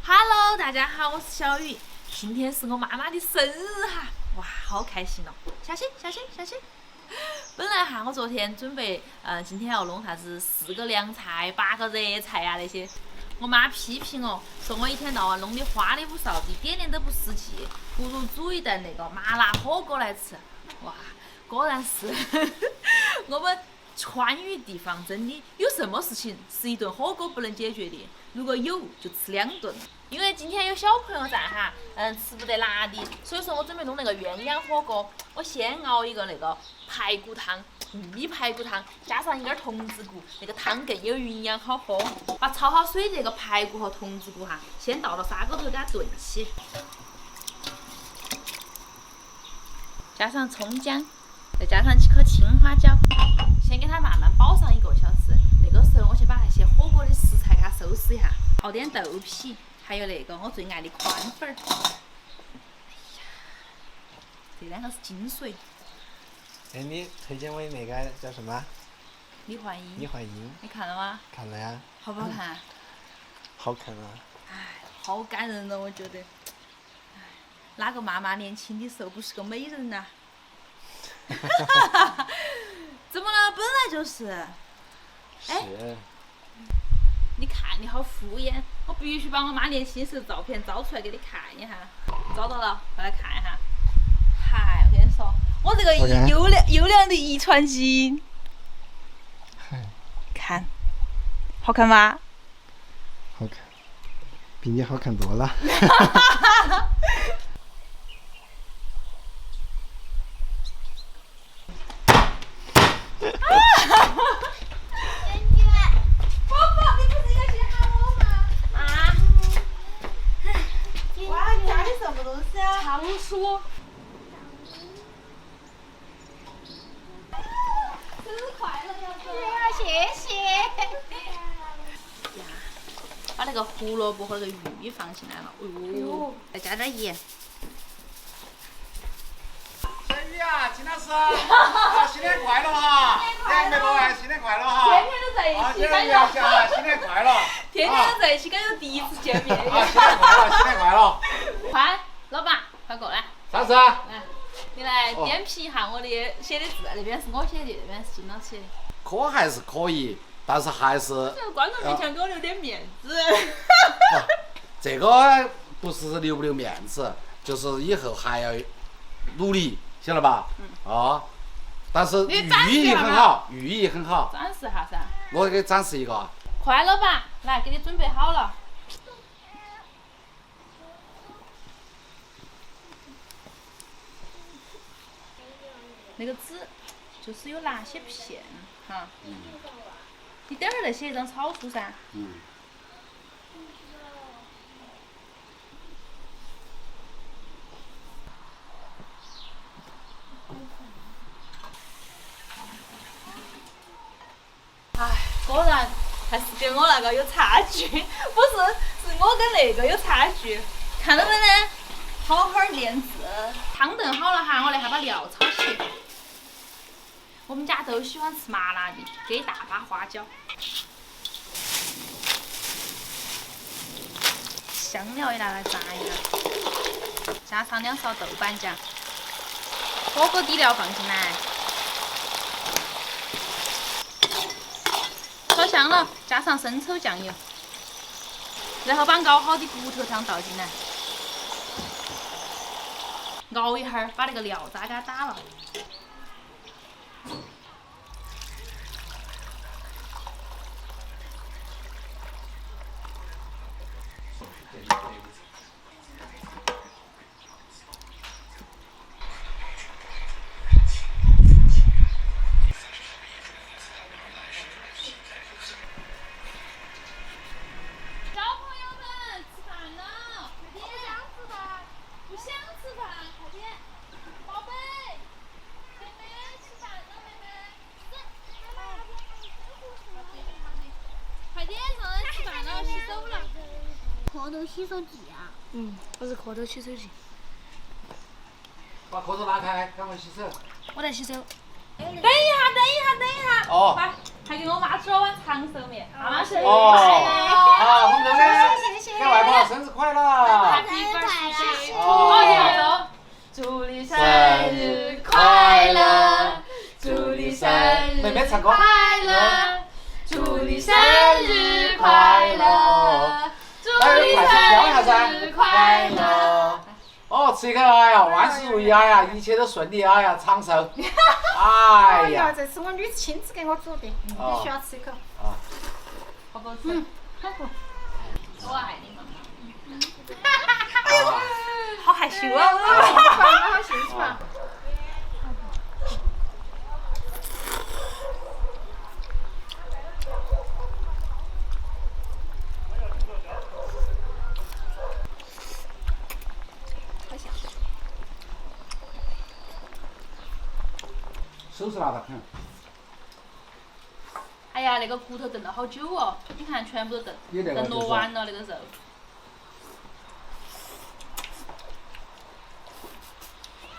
Hello， 大家好，我是小雨。今天是我妈妈的生日哈，哇，好开心哦！小心，小心，小心！本来哈，我昨天准备，今天要弄啥子4个凉菜、8个热菜呀那些。我妈批评我说我一天到晚弄的花里胡哨，一点点都不实际，不如煮一顿那个麻辣火锅来吃。哇，果然是我们川渝地方真的有什么事情是一顿火锅不能解决的？如果有，就吃2顿。因为今天有小朋友在哈，吃不得辣的，所以说我准备弄那个鸳鸯火锅。我先熬一个那个排骨汤，玉米排骨汤，加上一点童子骨，那个汤更有营养，好喝。把焯好水的那个排骨和童子骨哈，先倒到砂锅头给它炖起，加上葱姜，再加上几颗青花椒，先给它慢慢煲上1个小时。那个时候我先把那些火锅的食材给它收拾一下，熬点豆皮。还有那个我最爱的宽粉儿，这2个是精髓。哎，你推荐我的那个叫什么？李焕英。李焕英。你看了吗？看了呀。好不好看？好看啊。哎，好感人了，我觉得。哎，哪个妈妈年轻的时候不是个美人呐？怎么了？本来就是。哎。是。你看你好敷衍，我必须把我妈年轻时候照片找出来给你看一下。找到了，快来看一下。嗨，我跟你说，我这个优良的遗传基因。看，好看吗？好看，比你好看多了。糖书。生日快乐，要子！谢谢。呀，把那个胡萝卜和那个玉米放进来了，哦，再加点盐。小雨啊，金老师，新年快乐哈！2个多新年快乐哈！天天都在一起，感觉新年快乐！天天都在一起，感觉第一次见面。新年快乐，新年快乐！快，老板，快过来。啥子？来，你来点评一下我的写的字，那边是我写的，那边是金老师写的。可还是可以，但是还是。在观众面前给我留点面子。这个不是留不留面子，就是以后还要努力，晓得吧？但是寓意很好，寓意很好。展示下噻。我给展示一个。快了吧？来，给你准备好了。那个纸就是有哪些片哈，你等会儿再写一张草书噻。哎，果然还是跟我那个有差距，不是，是我跟那个有差距。看到没呢？好好练字。汤炖好了哈，我来哈把料炒起。我们家都喜欢吃麻辣的，给大把花椒，香料也拿来炸一下，加上2勺豆瓣酱，火锅底料放进来，炒香了，加上生抽酱油，然后把熬好的骨头汤倒进来，熬一会儿，把那个料渣给它打了。蝌蚪洗手剂啊！我是蝌蚪洗手剂。把蝌蚪拿开，赶快洗手。我来洗手。等一下。哦。快，还给我妈煮了碗长寿面，妈妈生日快哦。乐！好，我们这边谢谢。给外婆生日快乐。来唱歌。快乐，祝你生日快乐，祝你生日快乐。哦，吃一个，哎呀，万事如意，哎呀，一切都顺利，哎呀，长寿。哎呀，这是我女亲自给我煮的，必须要吃一口。好不好吃？我爱你妈妈。好害羞啊！好兴奋啊！手是辣得很。哎呀，那个骨头炖了好久哦，你看全部都炖落完了那个肉。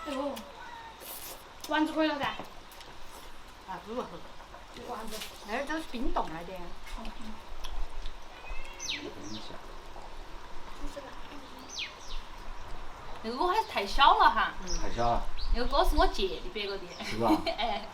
哎呦，丸子可以了噻。啊，不喝。丸子，那儿都是冰冻来的。那个锅还是太小了哈。太小了。那个锅是我借的别个的。是吧？哎。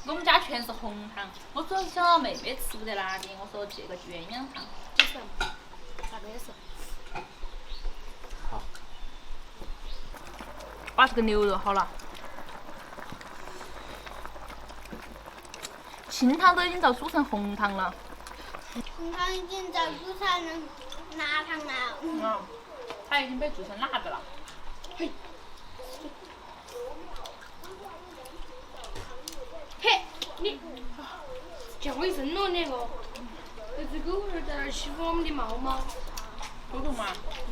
我们家全是红糖，我主要是想到妹妹吃不得辣的，我说借个鸳鸯汤。啥子也是。好。把这个牛肉好了。清汤都已经遭煮成红汤了。红汤已经在煮成辣汤了。嗯，它已经被煮成辣的了。嘿，你叫我一声咯，那个，那只狗儿在那儿欺负我们的猫猫。狗狗嘛，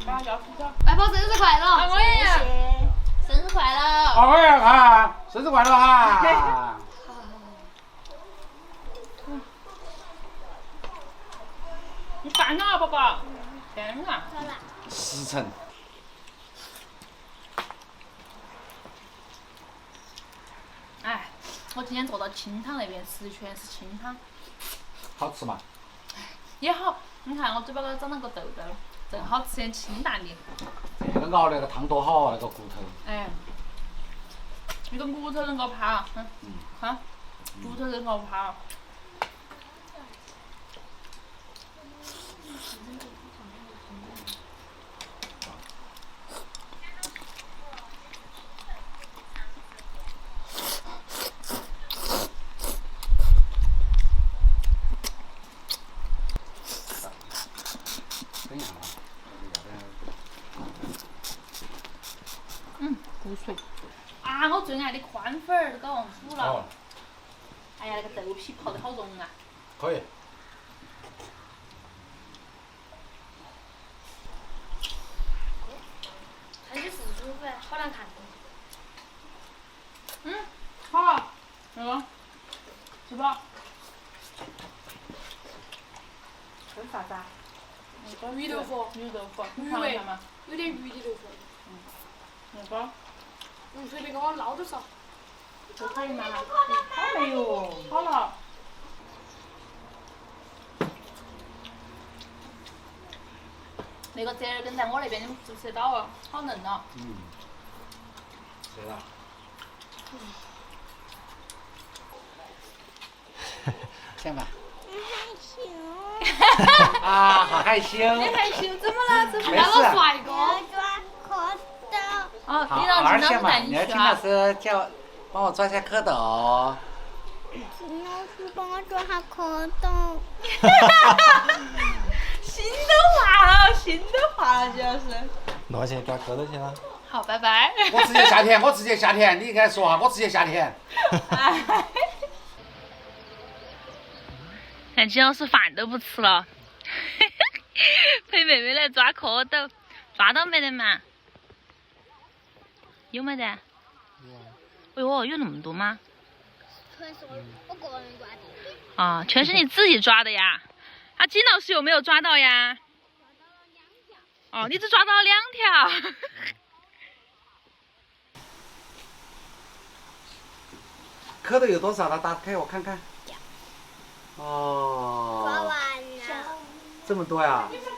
把它叫出去。外婆生日快乐！我也要。生日快乐！好，我也哈，生日快乐哈！你饭了，宝宝。天啊！10层。哎，我今天坐到清汤那边吃，全是清汤。好吃嘛？也好，你看我嘴巴高头长了个痘痘，正好吃点清淡的。这个熬那个汤多好啊，那个骨头。哎，那个骨头能够趴，看，骨头能够趴。骨髓。啊，我最爱的宽粉儿都搞忘煮了。哦。哎呀，那个豆皮泡得好浓啊！可以。看起4种粉，好难看。好，那个，吃吧。这是啥子啊？鱼豆腐。鱼豆腐，鱼味尝一下嘛。有点鱼的豆腐。那个。随便给我捞点少。这可以吗？好没有，好了。那个折耳根在我那边，你们吃不吃得到哦？好嫩哦。是的。行吧。害羞。啊，好害羞。你害羞怎么了？怎么没了？事。帅哥。抓蝌蚪。哦，好，你让而且嘛，金老师带你你要去啊。听老师叫，帮我抓下蝌蚪。金老师帮我抓下蝌蚪。新的话了，新的话了，金老师。那我去抓蝌蚪去了。好，拜拜。我直接下田，我直接下田，你应该说哈，我直接下田。看金老师饭都不吃了，陪妹妹来抓蝌蚪，抓到没得嘛？有没得？有。哎呦，有那么多吗？全是我个人抓的。啊，全是你自己抓的呀？啊，金老师有没有抓到呀？哦，你只抓到了2条。蝌蚪有多少了？打开我看看。抓哦。完了。这么多呀？你们